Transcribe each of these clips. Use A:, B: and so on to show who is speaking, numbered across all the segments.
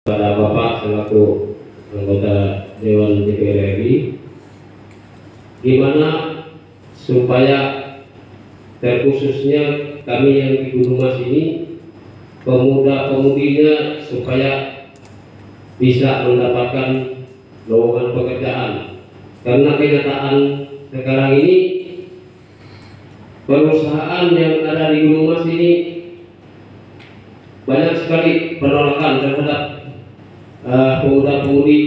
A: Pada Bapak selaku anggota Dewan DPR RI, gimana supaya terkhususnya kami yang di Gunung Mas ini, pemuda-pemudinya supaya bisa mendapatkan lowongan pekerjaan, karena kenyataan sekarang ini perusahaan yang ada di Gunung Mas ini banyak sekali penolakan terhadap pemuda-pemudi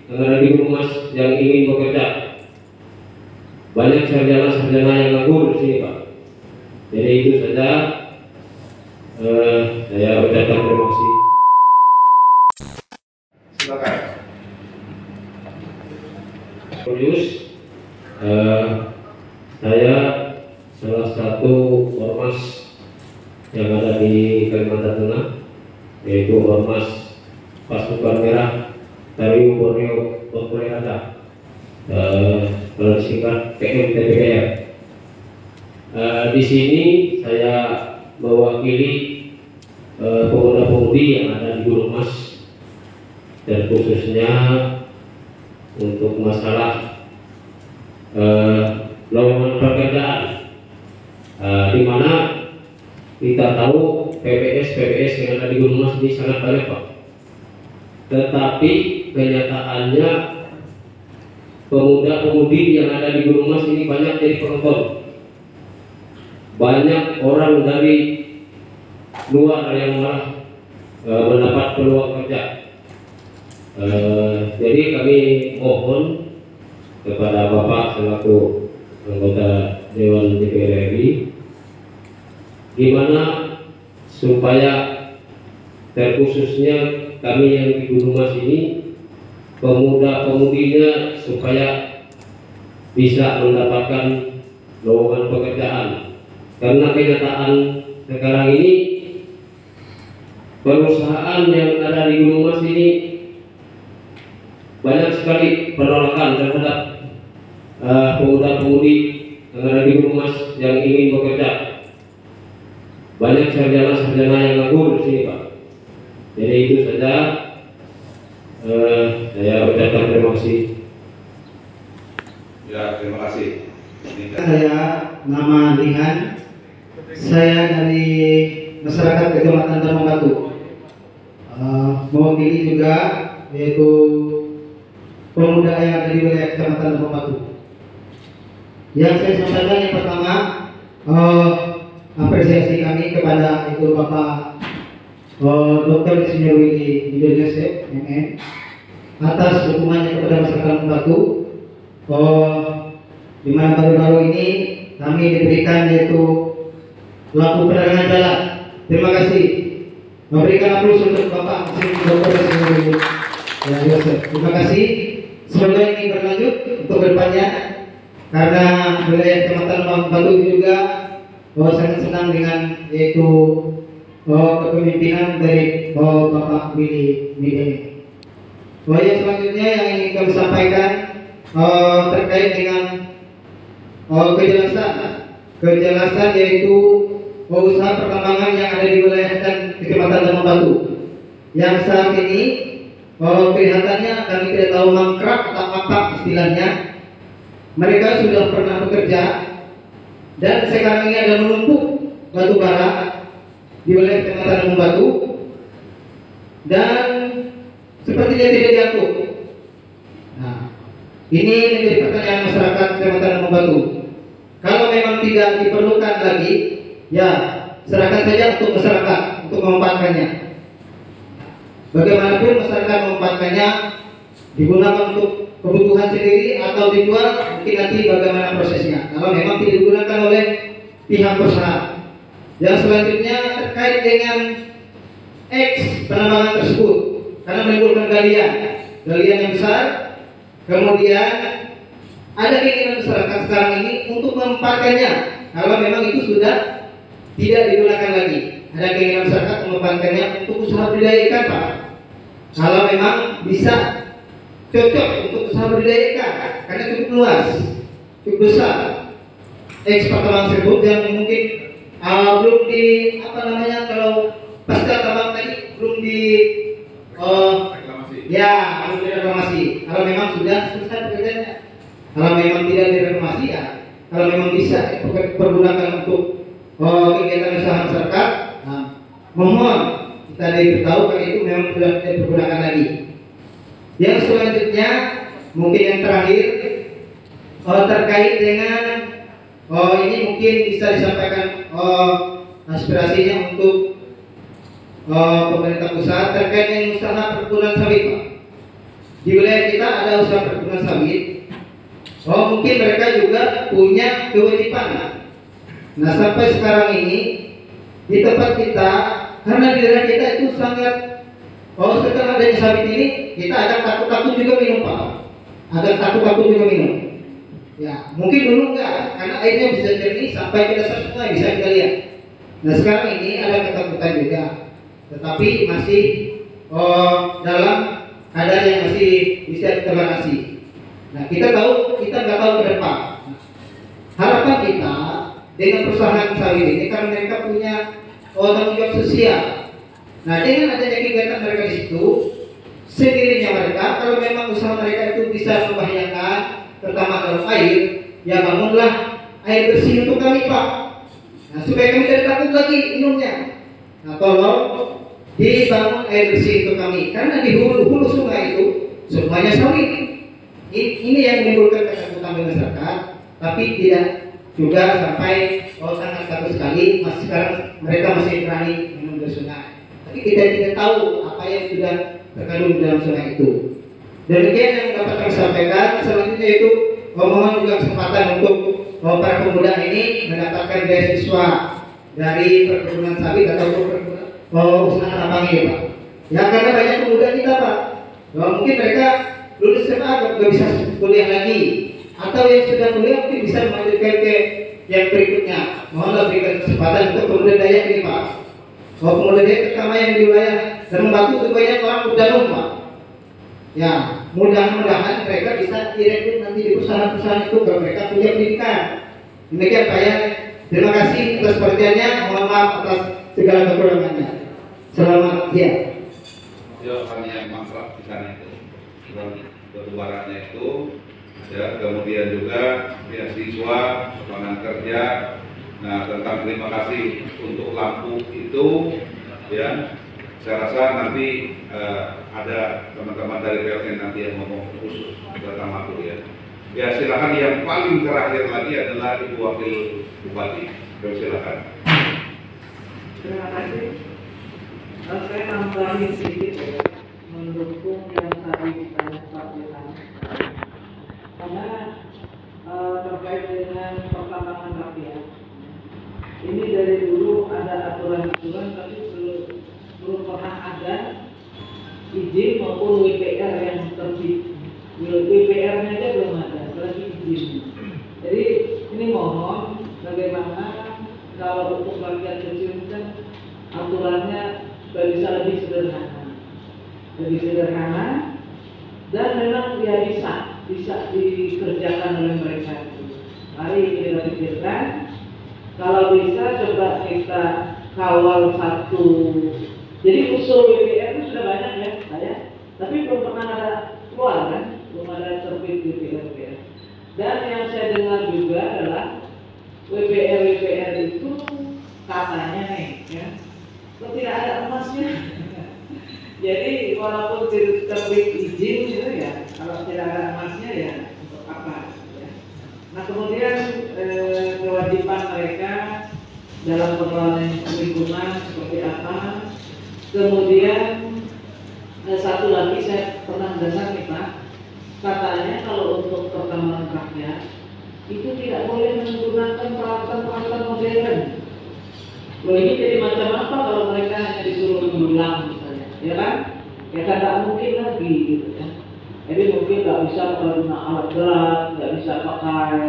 A: yang ada di Gunung Mas yang ingin bekerja. Banyak sarjana-sarjana yang nganggur di sini, Pak. Jadi itu saja, saya ucapkan terima kasih.
B: Silakan.
A: Julius, saya salah satu ormas yang ada di Kalimantan Tengah, yaitu Ormas Pasukan Merah Tariu Borneo Pemperada, kalau disingkat PMTBR. Di sini saya mewakili pemuda-pemudi yang ada di Gunung Mas, dan khususnya untuk masalah lowongan pekerjaan, di mana kita tahu PPS yang ada di Gunung Mas ini sangat banyak, Pak. Tetapi kenyataannya pemuda-pemudi yang ada di Gunung Mas ini banyak jadi penonton. Banyak orang dari luar yang malah mendapat peluang kerja. Jadi kami mohon kepada Bapak selaku anggota Dewan DPR RI, gimana supaya terkhususnya kami yang di Gunung Mas ini, pemuda-pemudinya supaya bisa mendapatkan lowongan pekerjaan, karena kenyataan sekarang ini perusahaan yang ada di Gunung Mas ini banyak sekali penolakan terhadap pemuda-pemudi yang ada di Gunung Mas yang ingin bekerja. Banyak sarjana-sarjana yang nganggur di sini, Pak. Jadi itu saja, saya ucapkan terima kasih.
B: Ya, terima kasih.
C: Saya nama Lihan, saya dari masyarakat Kecamatan Tambang Batu, mewakili juga yaitu pemuda yang ada di wilayah Kecamatan Tambang Batu. Yang saya sampaikan yang pertama, apresiasi kami kepada itu Bapak Dr. Insinyur Willy Yosef MN atas dukungannya kepada masyarakat Tambang Batu, di mana baru-baru ini kami diberikan yaitu lampu penerangan jalan. Terima kasih. Memberikan aplaus untuk Bapak Dr. Insinyur Willy Yosef. Terima kasih. Semoga ini berlanjut untuk kedepannya, karena wilayah Kecamatan Tambang Batu juga sangat senang dengan yaitu kepemimpinan dari Bapak Willy ini. Yang selanjutnya yang ingin kami sampaikan terkait dengan kejelasan yaitu usaha pertambangan yang ada di wilayah Kecamatan Tambang Batu, yang saat ini kelihatannya kami tidak tahu mangkrak atau apa istilahnya. Mereka sudah pernah bekerja dan sekarang ini ada menumpuk batu bara di wilayah Kecamatan Tambang Batu, dan sepertinya tidak diatur. Nah, ini menjadi pertanyaan masyarakat Kecamatan Tambang Batu. Kalau memang tidak diperlukan lagi, ya serahkan saja untuk masyarakat untuk memanfaatkannya. Bagaimanapun masyarakat memanfaatkannya, digunakan untuk kebutuhan sendiri atau dijual, mungkin nanti bagaimana prosesnya kalau memang tidak digunakan oleh pihak perusahaan. Yang selanjutnya terkait dengan penambangan tersebut, karena menimbulkan galian yang besar, kemudian ada keinginan masyarakat sekarang ini untuk memanfaatkannya kalau memang itu sudah tidak digunakan lagi. Ada keinginan masyarakat memanfaatkannya untuk usaha budidaya ikan, Pak. Kalau memang bisa cocok untuk usaha budidaya ikan, karena cukup luas, cukup besar. Pertambangan tersebut yang mungkin belum di kalau pasca tambang tadi belum di Ya, harus direklamasi. Kalau memang sudah selesai pekerjaannya. Kalau memang tidak direklamasi ya, kalau memang bisa pergunakan untuk kegiatan usaha masyarakat, nah, mohon kita diberitahu kalau itu memang sudah tidak dipergunakan lagi. Yang selanjutnya mungkin yang terakhir terkait dengan ini mungkin bisa disampaikan aspirasinya untuk pemerintah pusat terkait dengan usaha perkebunan sawit, Pak. Di wilayah kita ada usaha perkebunan sawit. Mungkin mereka juga punya kewajiban. Nah, sampai sekarang ini di tempat kita, karena di daerah kita itu sangat setelah adanya sawit ini, kita agak takut-takut juga minum, Pak. Agak takut-takut juga minum. Ya, mungkin dulu enggak, karena airnya bisa jernih sampai ke dasar sungai, bisa kita lihat. Nah, sekarang ini ada ketakutan juga, tetapi masih dalam keadaan yang masih bisa ditoleransi. Nah, kita nggak tahu ke depan. Harapan kita dengan perusahaan sawit ini karena mereka punya tanggung jawab sosial. Nah, dengan adanya kegiatan mereka di situ, sendirinya mereka kalau memang usaha mereka itu bisa membahayakan, terutama dalam air, ya bangunlah air bersih untuk kami, Pak. Nah, supaya kami tidak takut lagi minumnya. Nah, tolong dibangun air bersih untuk kami, karena di hulu sungai itu semuanya sawit. Ini yang menimbulkan ketakutan di masyarakat, tapi tidak juga sampai sangat takut sekali. Masih sekarang mereka masih berani minum dari sungai. Tapi kita tidak tahu apa yang sudah terkandung dalam sungai itu. Demikian yang dapat kami sampaikan. Selanjutnya itu mohon juga kesempatan untuk para pemuda ini mendapatkan beasiswa dari perkebunan sawit atau perkebunan usaha tambang ini, Pak. Ya, karena banyak pemuda kita, Pak, mungkin mereka lulus SMA nggak bisa kuliah lagi, atau yang sudah kuliah mungkin bisa melanjutkan ke yang berikutnya. Mohonlah berikan kesempatan untuk pemuda Dayak ini, Pak. Pemuda Dayak terutama yang di wilayah dan membantu itu banyak orang udah lupa. Ya, mudah-mudahan mereka bisa direkrut nanti di perusahaan-perusahaan itu kalau mereka punya pendidikan. Demikian Pak ya. Terima kasih atas perhatiannya. Mohon maaf atas segala kekurangannya. Selamat siang.
B: Ya, hanya mangkrak di sana itu. Berluarannya itu ya, kemudian juga beasiswa, lapangan kerja. Nah, tentang terima kasih untuk lampu itu ya, saya rasa nanti ada teman-teman dari PLN nanti yang ngomong khusus tentang lampu ya. Ya, silakan. Yang paling terakhir lagi adalah Ibu Wakil Bupati. Silakan.
D: Terima kasih. Saya nambahin sedikit ya, mendukung yang tadi ditanya Pak Johan. Karena terkait dengan pertambangan rakyat, ini dari dulu ada aturan-aturan, tapi belum pernah ada izin maupun WPR yang terbit. WPR-nya aja belum ada, apalagi izin. Jadi ini mohon bagaimana kalau untuk rakyat kecil kan aturannya supaya bisa lebih sederhana, dan memang dia bisa dikerjakan oleh mereka. Mari kita pikirkan, kalau bisa coba kita kawal satu. Jadi usul WPR itu sudah banyak ya, saya, tapi belum pernah ada keluar kan, belum ada terbit WPR. Dan yang saya dengar juga adalah WPR itu katanya nih, ya, kok tidak ada emasnya. Jadi walaupun terbit izin gitu ya, kalau tidak ada emasnya ya untuk apa? Ya. Nah, kemudian kewajiban mereka dalam pengelolaan lingkungan seperti apa? Kemudian satu lagi saya pernah dengar nih Pak, katanya kalau untuk pertambangan rakyat itu tidak boleh menggunakan peralatan-peralatan modern. Loh, ini jadi macam apa kalau mereka hanya disuruh mendulang misalnya, ya kan? Ya kan tidak mungkin lagi gitu ya. Jadi mungkin nggak bisa menggunakan alat berat, nggak bisa pakai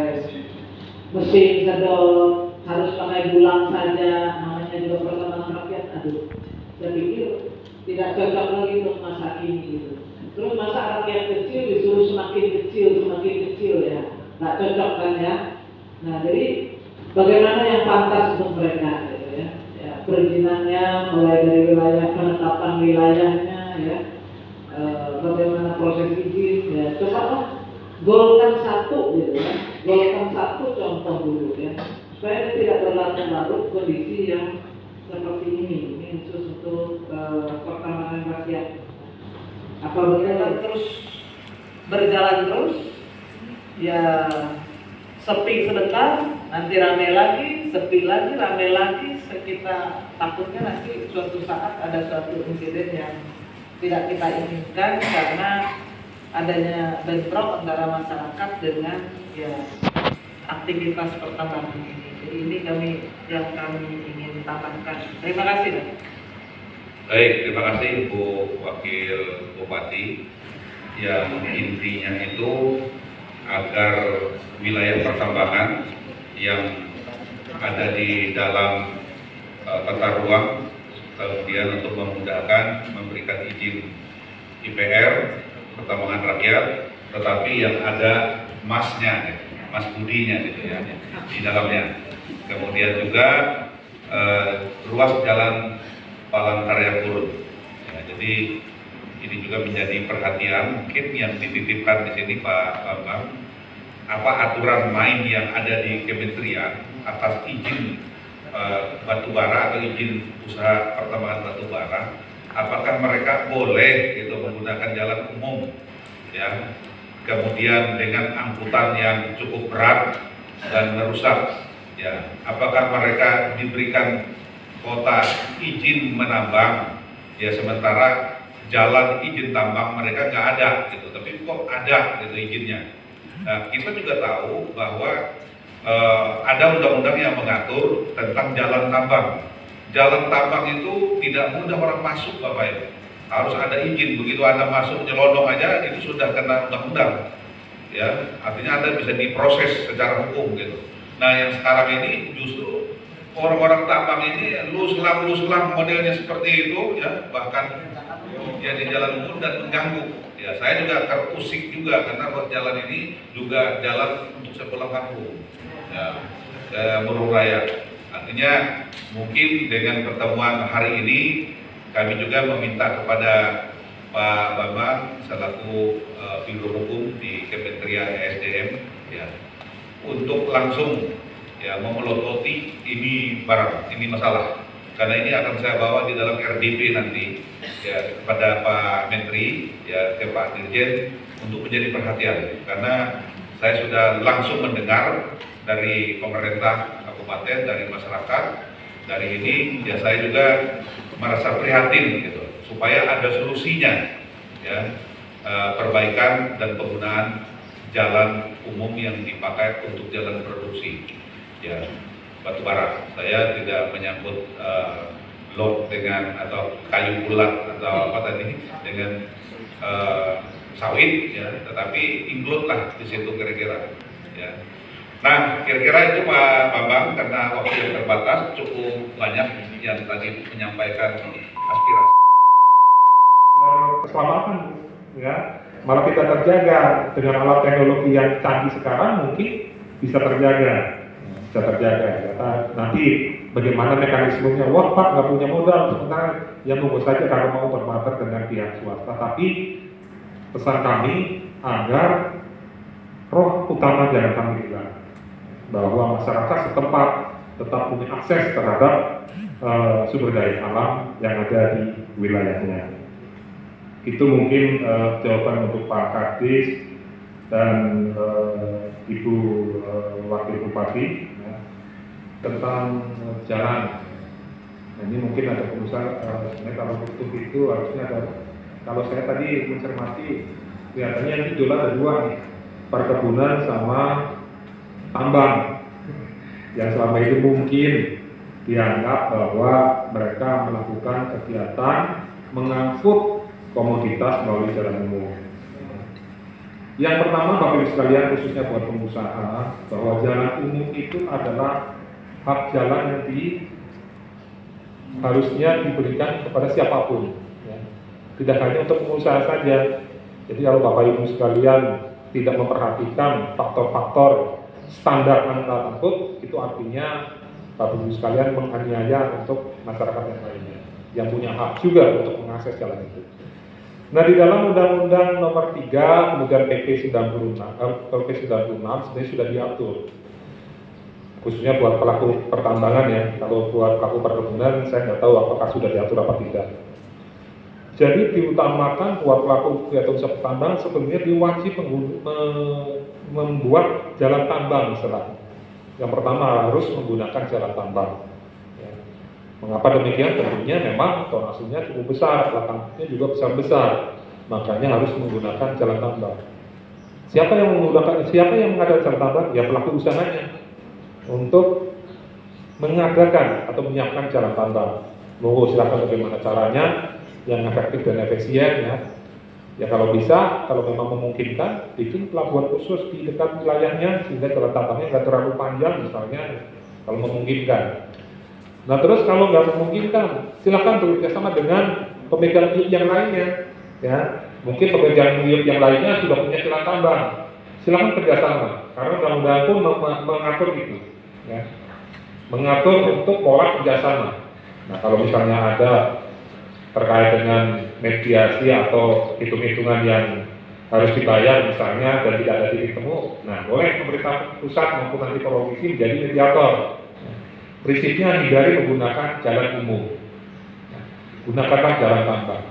D: mesin sedot, harus pakai dulang saja, namanya juga pertambangan rakyat. Aduh, saya pikir tidak cocok lagi untuk masa ini gitu. Terus masa rakyat kecil disuruh semakin kecil ya, nggak cocok kan ya. Nah, jadi bagaimana yang pantas untuk mereka gitu ya, perizinannya mulai dari wilayah, penetapan wilayahnya ya, bagaimana proses izin ya, coba golkan satu gitu ya, golkan satu contoh dulu ya, supaya tidak berlarut-larut kondisi yang seperti ini khusus untuk pertambangan rakyat. Apabila terus berjalan terus ya, sepi sebentar, nanti rame lagi, sepi lagi, rame lagi, kita takutnya nanti suatu saat ada suatu insiden yang tidak kita inginkan karena adanya bentrok antara masyarakat dengan ya aktivitas pertambangan ini. Jadi ini yang kami ingin tambahkan. Terima kasih.
B: Baik, terima kasih Bu Wakil Bupati. Yang intinya itu agar wilayah pertambangan yang ada di dalam tata ruang, kemudian untuk memudahkan memberikan izin IPR pertambangan rakyat, tetapi yang ada masnya, mas budinya gitu ya di dalamnya. Kemudian juga ruas jalan Palangkaraya Kurut. Ya, jadi ini juga menjadi perhatian mungkin yang dititipkan di sini Pak Bambang, apa aturan main yang ada di Kementerian atas izin batubara atau izin usaha pertambangan batubara, apakah mereka boleh gitu menggunakan jalan umum ya, kemudian dengan angkutan yang cukup berat dan merusak ya, apakah mereka diberikan kota izin menambang ya, sementara jalan izin tambang mereka nggak ada gitu, tapi kok ada gitu izinnya. Nah, kita juga tahu bahwa ada undang-undang yang mengatur tentang jalan tambang. Jalan tambang itu tidak mudah orang masuk, Bapak Ibu. Harus ada izin. Begitu Anda masuk nyelonong aja itu sudah kena undang-undang. Ya, artinya Anda bisa diproses secara hukum gitu. Nah, yang sekarang ini justru orang-orang tambang ini lu selang modelnya seperti itu ya, bahkan ya di jalan umum dan mengganggu. Ya, saya juga terusik juga karena buat jalan ini juga jalan untuk saya pulang kampung. Ya, ke Murung Raya. Artinya mungkin dengan pertemuan hari ini kami juga meminta kepada Pak Bambang selaku Biro Hukum di Kementerian ESDM ya, untuk langsung ya memelototi ini barang, ini masalah. Karena ini akan saya bawa di dalam RDP nanti ya kepada Pak Menteri ya, ke Pak Dirjen untuk menjadi perhatian, karena saya sudah langsung mendengar dari pemerintah kabupaten, dari masyarakat, dari ini ya saya juga merasa prihatin gitu, supaya ada solusinya ya, perbaikan dan penggunaan jalan umum yang dipakai untuk jalan produksi ya batubara. Saya tidak menyangkut blok dengan atau kayu bulat atau apa tadi dengan sawit ya, tetapi include lah di situ kira-kira ya. Nah, kira-kira itu Pak Bambang, karena waktu yang terbatas cukup banyak yang tadi menyampaikan aspirasi.
E: Keselamatan ya, malah kita terjaga dengan alat teknologi yang canggih sekarang mungkin bisa terjaga. Nanti bagaimana mekanismenya? Wah Pak nggak punya modal, sementara yang monggo saja kalau mau berpartner dengan pihak swasta. Tapi pesan kami agar roh utama jangan kami hilang, bahwa masyarakat setempat tetap punya akses terhadap sumber daya alam yang ada di wilayahnya. Itu mungkin jawaban untuk Pak Kadis dan Ibu Wakil Bupati ya, tentang jalan. Nah, ini mungkin ada pengusaha sebenarnya kalau tutup itu harusnya ada. Kalau saya tadi mencermati kelihatannya ini dolar ada dua nih, perkebunan sama tambang, yang selama ini mungkin dianggap bahwa mereka melakukan kegiatan mengangkut komoditas melalui jalan umum. Yang pertama, Bapak Ibu sekalian, khususnya buat pengusaha, bahwa jalan umum itu adalah hak jalan yang harusnya diberikan kepada siapapun, ya. Tidak hanya untuk pengusaha saja. Jadi kalau Bapak Ibu sekalian tidak memperhatikan faktor-faktor standar angkutan angkut, itu artinya Bapak Ibu sekalian menganiaya untuk masyarakat yang lainnya yang punya hak juga untuk mengakses jalan itu. Nah, di dalam Undang-Undang Nomor 3, kemudian PP 96 sebenarnya sudah diatur. Khususnya buat pelaku pertambangan ya, kalau buat pelaku perkebunan saya nggak tahu apakah sudah diatur apa tidak. Jadi diutamakan buat pelaku kegiatan usaha pertambangan sebenarnya diwajib membuat jalan tambang misalnya. Yang pertama harus menggunakan jalan tambang. Ya. Mengapa demikian? Tentunya memang tonasenya cukup besar, lapangannya juga besar-besar, makanya harus menggunakan jalan tambang. Siapa yang mengadakan jalan tambang? Ya pelaku usahanya untuk mengadakan atau menyiapkan jalan tambang. Monggo silakan bagaimana caranya yang efektif dan efisien ya. Ya kalau bisa, kalau memang memungkinkan, bikin pelabuhan khusus di dekat wilayahnya sehingga jalan tambangnya nggak terlalu panjang misalnya, kalau memungkinkan. Nah terus kalau nggak memungkinkan, silakan bekerjasama dengan pemegang unit yang lainnya. Ya, mungkin pemegang unit yang lainnya sudah punya jalan tambang, silakan kerjasama. Karena undang-undang pun mengatur itu, ya, mengatur untuk pola kerjasama. Nah kalau misalnya ada terkait dengan mediasi atau hitung-hitungan yang harus dibayar misalnya dan tidak ada titik temu, nah boleh pemerintah pusat maupun nanti provinsi menjadi mediator. Prinsipnya hindari menggunakan jalan umum, gunakanlah jalan tambang.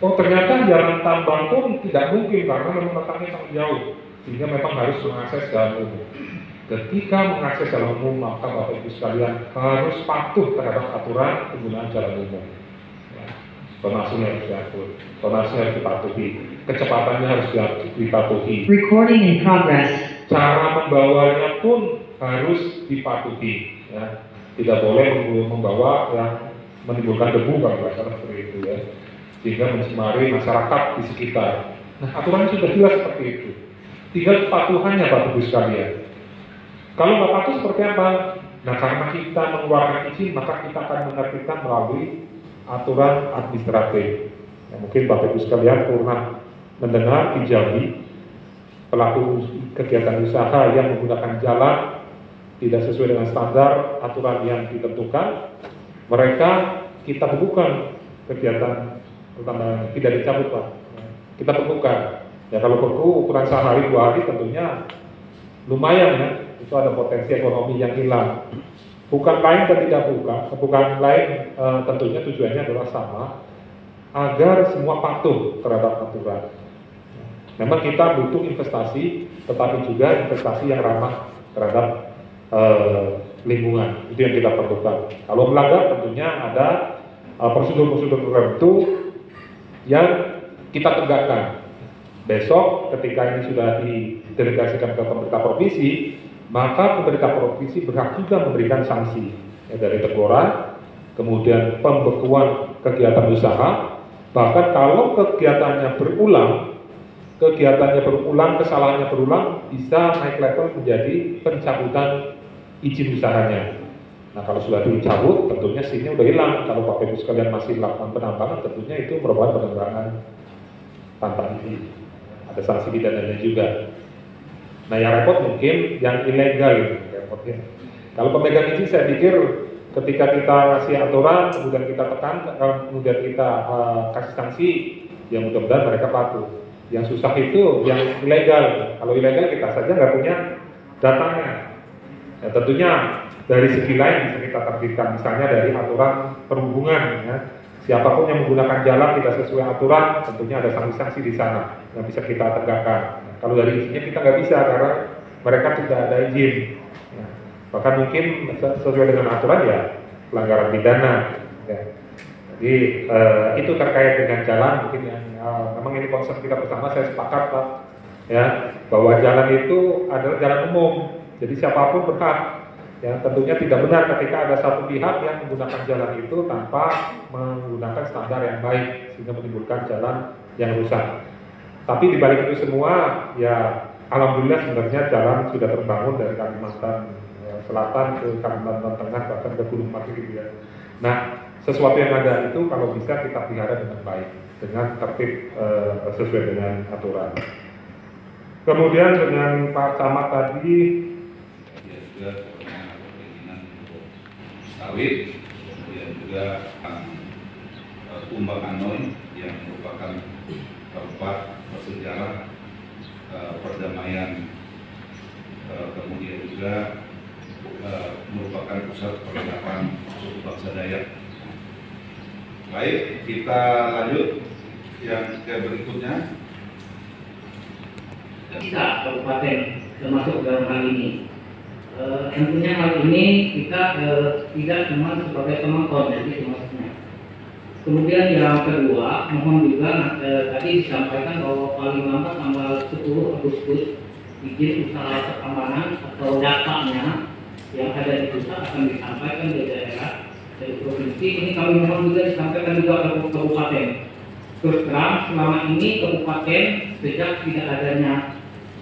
E: Oh ternyata jalan tambang pun tidak mungkin karena memang letaknya sangat jauh, sehingga memang harus mengakses jalan umum. Ketika mengakses jalan umum, maka Bapak Ibu sekalian harus patuh terhadap aturan penggunaan jalan umum. Tonasinya harus diatur, tonasinya harus dipatuhi, kecepatannya harus dipatuhi.
F: Recording in progress.
E: Cara membawanya pun harus dipatuhi, ya. Tidak boleh membawa yang menimbulkan debu kalau nggak salah seperti itu ya, sehingga mencemari masyarakat di sekitar. Nah aturannya sudah jelas seperti itu. Tinggal kepatuhannya Bapak Ibu sekalian. Kalau nggak patuh seperti apa? Nah karena kita mengeluarkan izin, maka kita akan menerbitkan melalui aturan administratif. Ya, mungkin Bapak Ibu sekalian pernah mendengar di Jambi pelaku kegiatan usaha yang menggunakan jalan tidak sesuai dengan standar aturan yang ditentukan, mereka kita bekukan kegiatan pertambangan, tidak dicabut Pak. Kita bekukan. Ya kalau beku ukuran sehari 2 hari tentunya lumayan ya, itu ada potensi ekonomi yang hilang. Bukan lain dan tidak bukan lain tentunya tujuannya adalah sama, agar semua patuh terhadap aturan. Memang kita butuh investasi, tetapi juga investasi yang ramah terhadap lingkungan. Itu yang kita perlukan. Kalau melanggar tentunya ada prosedur-prosedur tertentu yang kita tegakkan. Besok ketika ini sudah didelegasikan ke pemerintah provinsi, maka pemerintah provinsi berhak juga memberikan sanksi ya, dari teguran, kemudian pembekuan kegiatan usaha, bahkan kalau kegiatannya berulang, kesalahannya berulang, bisa naik level menjadi pencabutan izin usahanya. Nah kalau sudah dicabut, tentunya SIM-nya udah hilang. Kalau Bapak Ibu sekalian masih melakukan penambangan, tentunya itu merupakan penambangan tanpa izin. Ada sanksi pidananya juga. Nah yang repot mungkin yang ilegal repotnya. Kalau pemegang izin saya pikir ketika kita kasih aturan, kemudian kita tekan, kemudian kita kasih sanksi, ya mudah-mudahan mereka patuh. Yang susah itu yang ilegal. Kalau ilegal kita saja nggak punya datanya. Ya, tentunya dari segi lain bisa kita terbitkan, misalnya dari aturan perhubungan. Ya. Siapapun yang menggunakan jalan tidak sesuai aturan, tentunya ada sanksi-sanksi di sana yang bisa kita tegakkan. Kalau dari izinnya kita nggak bisa karena mereka tidak ada izin. Ya. Bahkan mungkin sesuai dengan aturan ya pelanggaran pidana. Ya. Jadi itu terkait dengan jalan mungkin yang memang ini concern kita bersama. Saya sepakat Pak ya bahwa jalan itu adalah jalan umum. Jadi siapapun berhak. Ya tentunya tidak benar ketika ada satu pihak yang menggunakan jalan itu tanpa menggunakan standar yang baik sehingga menimbulkan jalan yang rusak. Tapi di balik itu semua, ya alhamdulillah sebenarnya jalan sudah terbangun dari Kalimantan Selatan ke Kalimantan Tengah bahkan ke Gunung Mas gitu ya. Nah, sesuatu yang ada itu kalau bisa kita pelihara dengan baik, dengan tertib sesuai dengan aturan. Kemudian dengan Pak Camat tadi,
B: ya juga keinginan untuk sawit, kemudian juga Kumbang Anoy yang merupakan tempat bersejarah perdamaian, kemudian juga merupakan pusat peradaban suku bangsa Dayak. Baik, kita lanjut yang ke berikutnya.
F: Bisa kabupaten termasuk dalam hal ini. Tentunya hal ini kita tidak cuma sebagai penonton, jadi termasuknya. Kemudian yang kedua, mohon juga tadi disampaikan bahwa paling lambat tanggal 10 Agustus izin usaha pertambangan atau datanya yang ada di pusat akan disampaikan di daerah dari provinsi. Ini kami mohon juga disampaikan juga ke kabupaten. Terus terang selama ini kabupaten sejak tidak adanya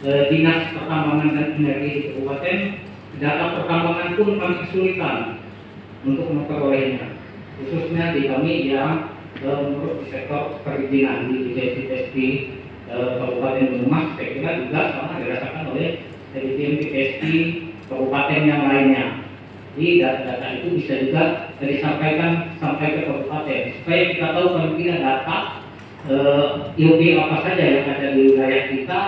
F: dinas pertambangan dan energi di kabupaten, data pertambangan pun kami kesulitan untuk memperolehnya, khususnya di kami yang mengurus di sektor perizinan di BPSD Kabupaten Gunung Mas. Saya kira juga sama dirasakan oleh BPSD kabupaten yang lainnya. Jadi data itu bisa juga disampaikan sampai ke kabupaten supaya kita tahu kalau tidak data IOP apa saja yang ada di wilayah kita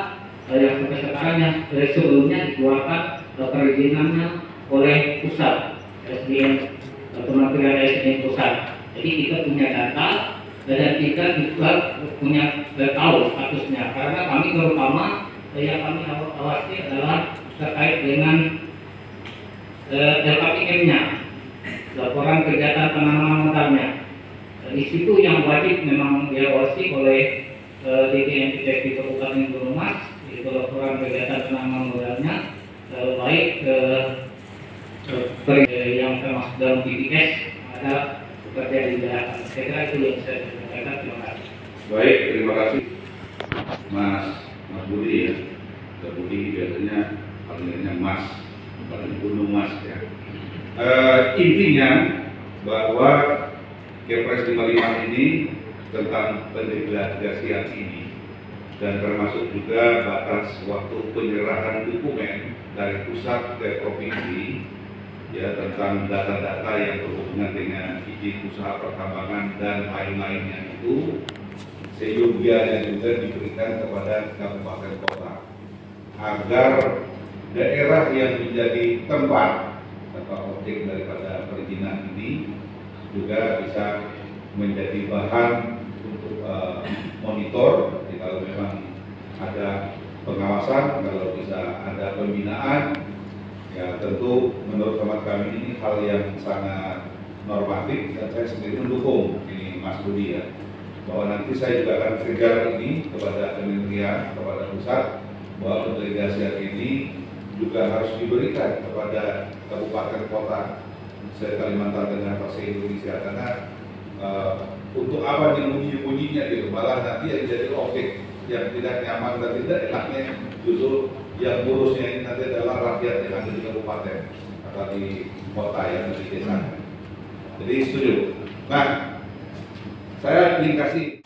F: yang sampai sekarang yang sebelumnya dikeluarkan perizinannya oleh pusat SDM, Kementerian SDM pusat. Jadi kita punya data dan kita juga punya tahu statusnya, karena kami terutama yang kami awasi adalah terkait dengan LKPM-nya, laporan kegiatan penanaman modalnya. Di situ yang wajib memang diawasi oleh DPMPTS di Kabupaten Gunung Mas, itu laporan kegiatan penanaman modalnya, baik yang termasuk dalam BPS ada bekerja di daerah. Saya kira itu yang saya sampaikan. Terima kasih.
B: Baik, terima kasih Mas Budi ya. Mas Budi biasanya panggilannya Mas, paling Gunung Mas ya. Intinya bahwa Kepres 55 ini tentang pendelegasian ini dan termasuk juga batas waktu penyerahan dokumen dari pusat ke provinsi ya, tentang data-data yang berhubungan dengan izin usaha pertambangan dan lain-lainnya itu seyogianya juga diberikan kepada kabupaten kota agar daerah yang menjadi tempat atau objek daripada perizinan ini juga bisa menjadi bahan untuk monitor. Jadi kalau memang ada pengawasan, kalau bisa ada pembinaan, ya tentu menurut teman kami ini hal yang sangat normatif dan saya sendiri mendukung ini Mas Budi ya, bahwa nanti saya juga akan kejar ini kepada kementerian, kepada pusat, bahwa pendelegasian ini juga harus diberikan kepada kabupaten kota se-Kalimantan Tengah atau se-Indonesia, karena untuk apa dibunyi-bunyinya gitu, malah nanti yang jadi objek yang tidak nyaman dan tidak enaknya justru yang ngurusnya ini nanti adalah rakyat yang ada di kabupaten atau di kota yang di desa. Jadi setuju. Nah, saya ingin kasih